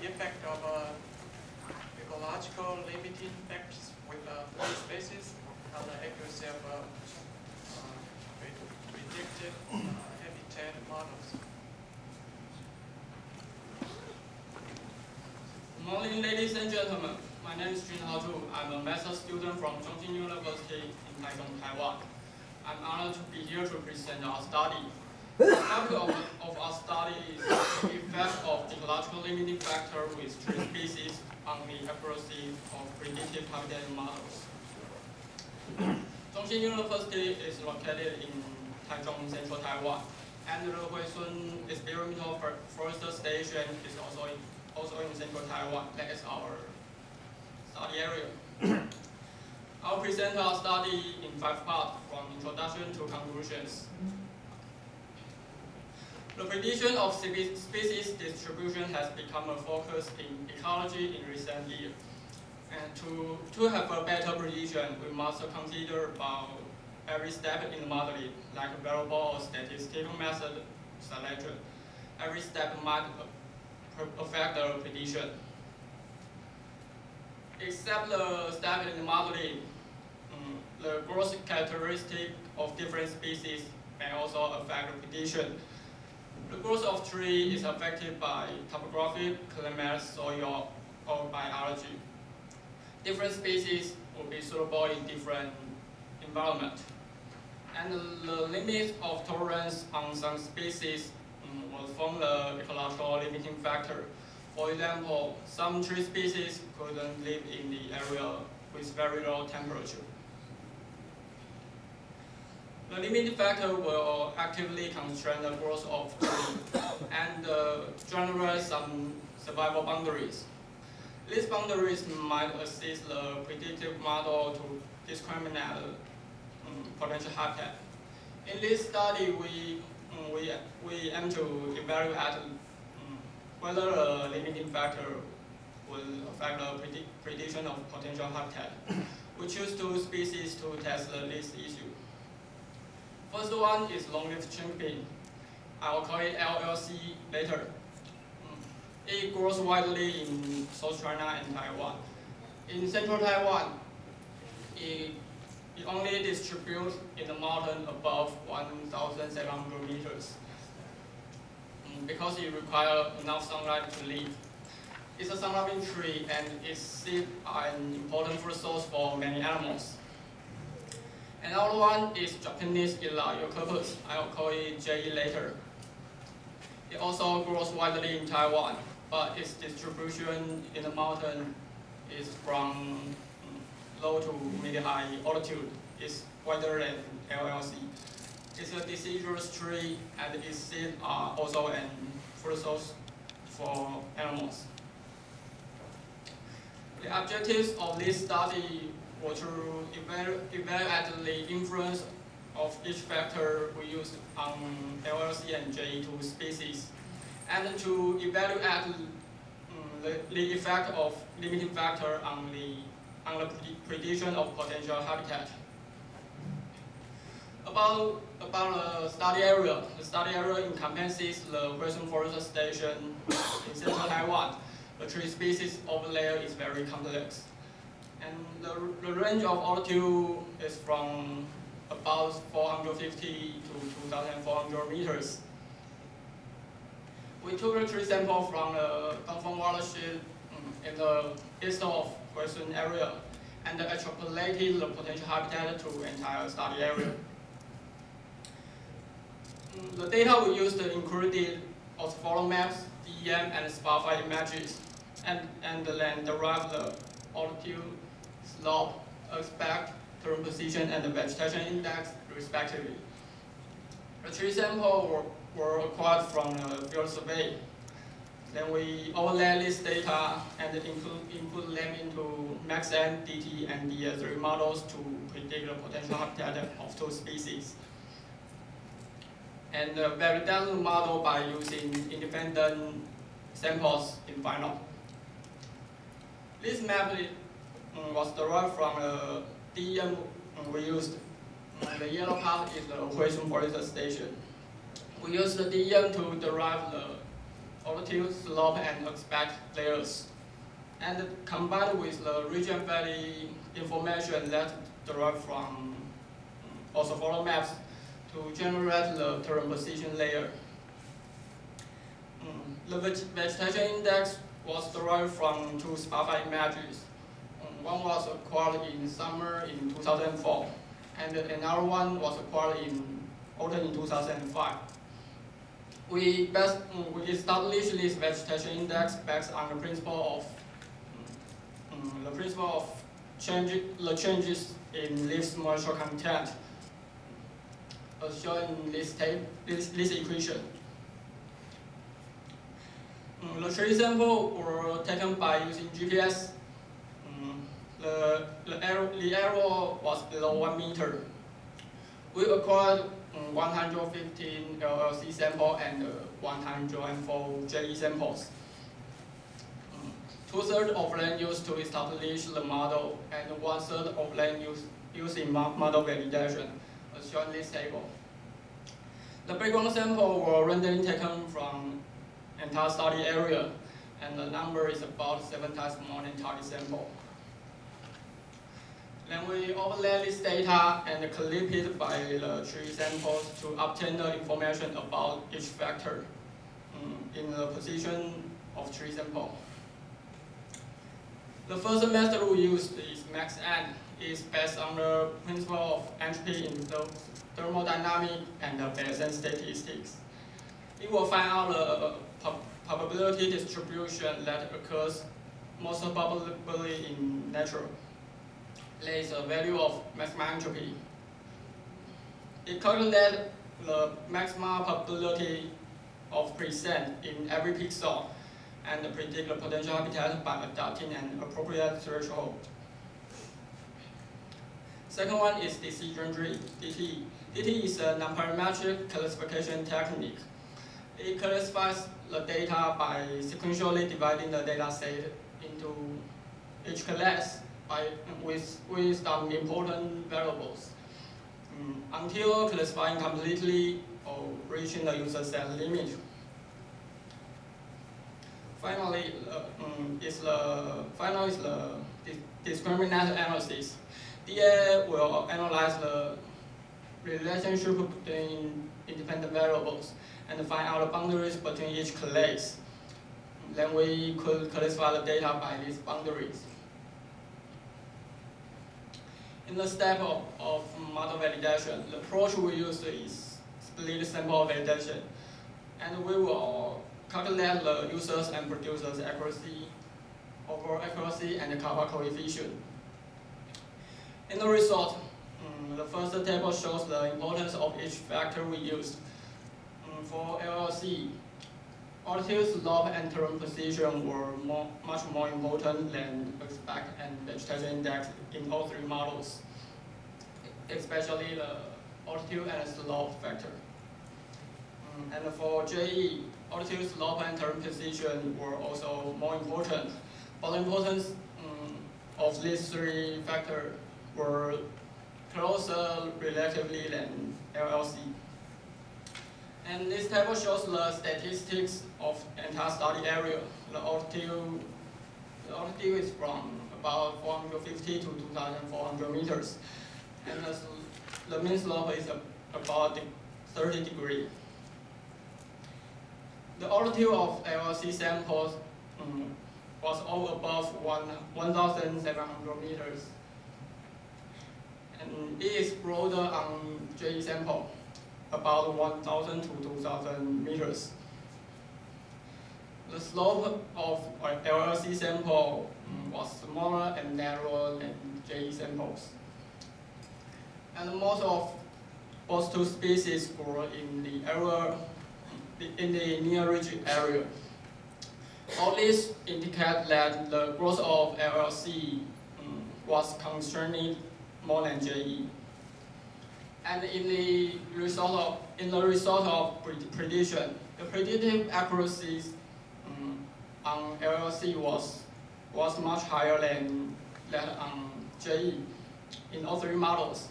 effect of ecological limiting factors with free species and the accuracy of predicted habitat models. Good morning, ladies and gentlemen. My name is Xiaojun. I'm a master's student from Chongqing University in Taichung, Taiwan. I'm honored to be here to present our study. The topic of our study is the effect of ecological limiting factor with tree species on the accuracy of predictive habitat models. Chongqing University is located in Taichung, central Taiwan, and the Huisun Experimental Forest Station is also in central Taiwan. That is our study area. I'll present our study in 5 parts, from introduction to conclusions. The prediction of species distribution has become a focus in ecology in recent years. And to have a better prediction, we must consider about every step in the modeling, like variable or statistical method selection. Every step might affect the prediction. Except the step in the modeling, the growth characteristic of different species may also affect the prediction. The growth of tree is affected by topography, climate, soil, or biology. Different species will be suitable in different environments. And the limit of tolerance on some species will form the ecological limiting factor. For example, some tree species couldn't live in the area with very low temperature. The limiting factor will actively constrain the growth of trees and generate some survival boundaries. These boundaries might assist the predictive model to discriminate potential habitat. In this study, we aim to evaluate whether the limiting factor will affect the prediction of potential habitat. We choose 2 species to test this issue. First one is long-lived chinkpin. I will call it LLC later. It grows widely in South China and Taiwan. In central Taiwan, it only distributes in the mountain above 1,700 meters because it requires enough sunlight to live. It's a sun-loving tree, and its seeds are an important food source for many animals. Another one is Japanese Elaiocarpus. I'll call it JE later. It also grows widely in Taiwan, but its distribution in the mountain is from low to mid-high altitude. It's wider than LLC. It's a deciduous tree, and its seeds are also an food source for animals. The objectives of this study were to evaluate the influence of each factor we use on LLC and JE2 species, and to evaluate the effect of limiting factor on the prediction of potential habitat. About the study area. The study area encompasses the Huisun Forest Station in central Taiwan. The tree species over there is very complex. And the range of altitude is from about 450 to 2,400 meters. We took a tree sample from the Dongfeng watershed in the east of Huisun area and extrapolated the potential habitat to the entire study area. The data we used included orthophonal maps, DEM, and spatial images, and then derived the altitude, slope, aspect, current position, and the vegetation index, respectively. The tree samples were acquired from a field survey. Then we overlay this data and input them into MaxN, DT, and DS3 models to predict the potential habitat of 2 species. And validate the model by using independent samples in final. This map was derived from the DEM we used. The yellow part is the Huisun Forest Station. We used the DEM to derive the altitude, slope, and aspect layers. And combined with the region valley information that derived from orthophoto maps to generate the terrain position layer. The vegetation index was derived from two SPAFA images. One was acquired in summer in 2004, and another one was acquired in autumn in 2005. We established this vegetation index based on the principle of changes in leaves moisture content, as shown in this equation. The tree sample were taken by using GPS. The error was below 1 meter. We acquired 115 LLC samples and 104 JE samples. 2/3 of them used to establish the model, and 1/3 of them used in model validation, as shown in this table. The background samples were randomly taken from entire study area, and the number is about 7 times more than target sample. Then we overlay this data and clip it by the tree samples to obtain the information about each factor in the position of tree sample. The first method we use is max-n. It's based on the principle of entropy in the thermodynamic and the Bayesian statistics. It will find out the probability distribution that occurs most probably in nature. There is a value of maximum entropy. It calculates the maximum probability of present in every pixel and predict the potential habitat by adopting an appropriate threshold. Second one is decision tree, DT. DT is a non-parametric classification technique. It classifies the data by sequentially dividing the data set into each class with some important variables until classifying completely or reaching the user set limit. Finally, is the discriminant analysis. DA will analyze the relationship between independent variables and find out the boundaries between each class. Then we could classify the data by these boundaries. In the step of model validation, the approach we use is split sample validation, and we will calculate the users and producers' accuracy, overall accuracy, and the kappa coefficient. In the result, the first table shows the importance of each factor we used. For LLC, altitude, slope, and terrain position were much more important than aspect and vegetation index in all three models, especially the altitude and slope factor. And for JE, altitude, slope, and terrain position were also more important, but the importance of these three factors were closer relatively than LLC. And this table shows the statistics of entire study area. The altitude is from about 450 to 2,400 meters, and the mean slope is about 30 degrees. The altitude of LLC samples was all above 1,700 meters, and it is broader on JE sample, about 1,000 to 2,000 meters. The slope of LLC sample was smaller and narrower than JE samples. And most of both two species were in the area, in the near ridge area. All this indicate that the growth of LLC was concerning more than JE. And in the result of prediction, the predictive accuracy on LLC was much higher than that on JE in all three models.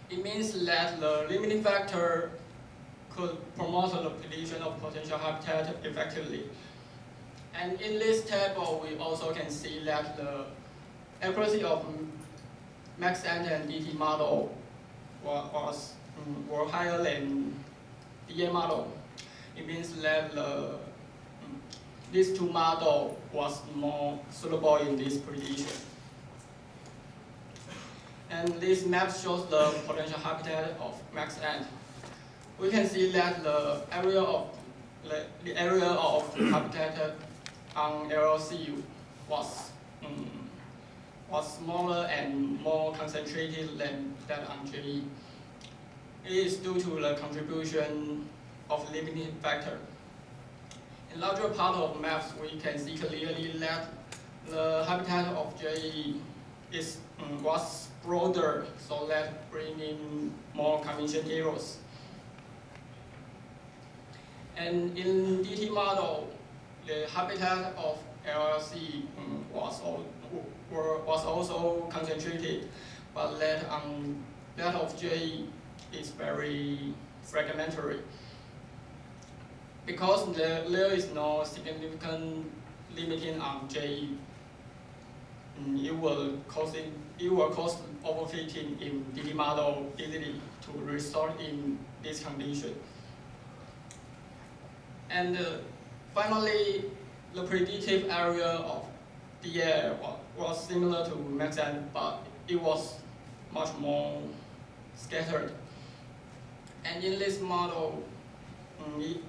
It means that the limiting factor could promote the prediction of potential habitat effectively. And in this table, we also can see that the accuracy of maxent and DT model were higher than DA model. It means that these two models was more suitable in this prediction. And this map shows the potential habitat of maxent. We can see that the area of habitat on LLC was smaller and more concentrated than that on JE. It is due to the contribution of limiting factor. In larger part of maps, we can see clearly that the habitat of JE was broader, so that bringing more convention errors. And in DT model, the habitat of LLC was also concentrated, but that of JE is very fragmentary. Because there is no significant limiting on JE, it will cause overfitting in DT model easily to result in this condition. And finally, the predictive area of DA was similar to maxent, but it was much more scattered. And in this model,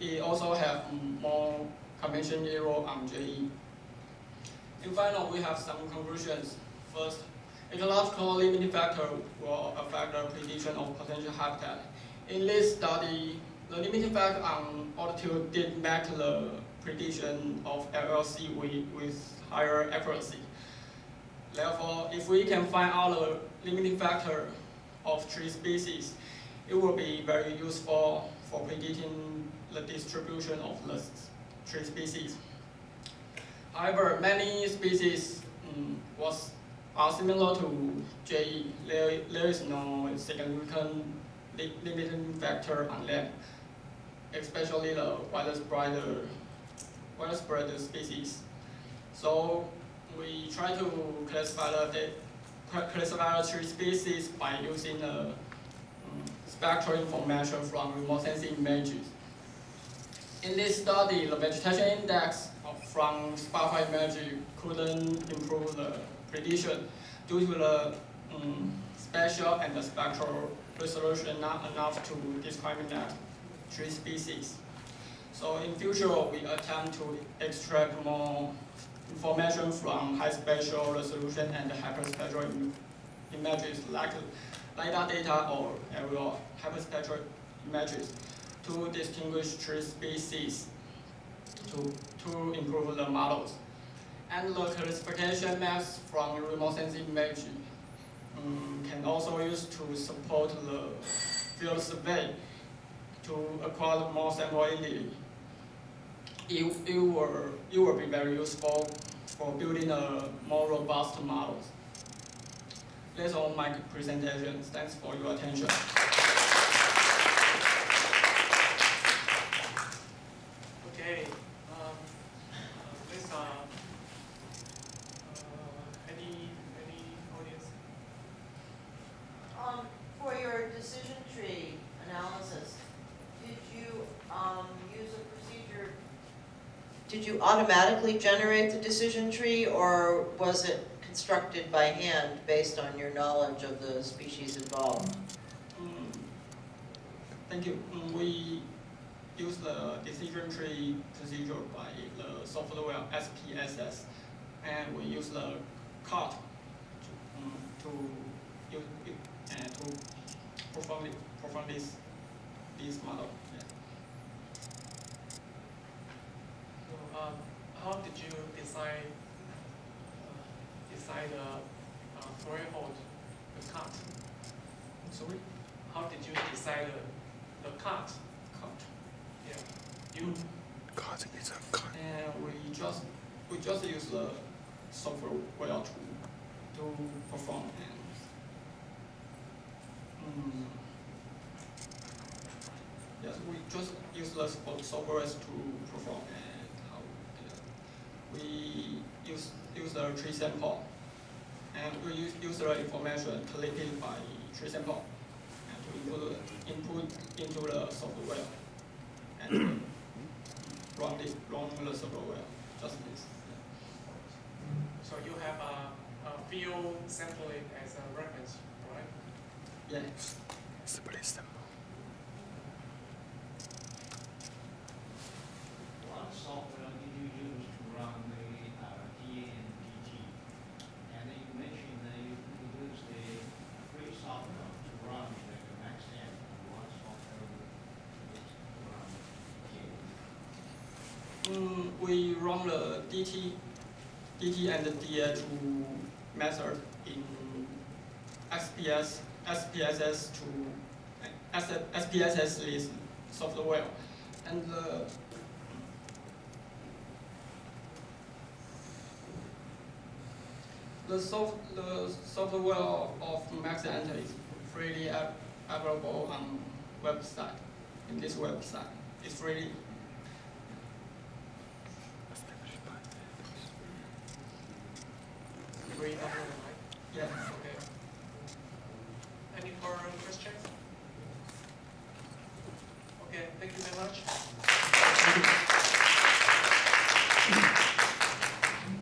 it also have more convention error on JE. And finally, we have some conclusions. First, ecological limiting factor will affect the prediction of potential habitat. In this study, the limiting factor on altitude did make the prediction of LLC with higher accuracy. Therefore, if we can find out the limiting factor of tree species, it will be very useful for predicting the distribution of the tree species. However, many species are similar to JE. There is no significant limiting factor on them, especially the widespread species. So we try to classify the tree species by using spectral information from remote sensing images. In this study, the vegetation index from spatial imaging couldn't improve the prediction due to the spatial and the spectral resolution not enough to discriminate tree species. So in future, we attempt to extract more information from high spatial resolution and hyperspectral images like LiDAR data or aerial hyperspectral images to distinguish tree species to improve the models. And the classification maps from remote sensing imaging can also use to support the field survey to acquire more sample entity. It will be very useful for building a more robust models. That's all my presentation. Thanks for your attention. Okay. Please, any audience? For your decision tree analysis, did you use a procedure? Did you automatically generate the decision tree, or was it constructed by hand based on your knowledge of the species involved? Thank you. We use the decision tree procedure by the software SPSS, and we use the card to perform this model. Yeah. So, how did you decide the threshold, the cut? Sorry? How did you decide the cut? Cut. Yeah. You. Cut is a cut. And we just use the software to perform. And yes, we just use the software to perform, and how we use the tree sample, and we use the information collected by tree sample, and to input into the software, and run the software. Just this. So you have a field sampling as a reference, right? Yeah. Split them. What software did you use to run the TA and DT? And then you mentioned that you use the free software to run the MaxN. What software you use to run TA? We run the DT and the DA to method in SPSS to SPSS list software, and the software of MaxN is freely available on website. In this website, it's freely. Free everyone, right? Yeah. Okay. Any further questions? Okay, thank you very much.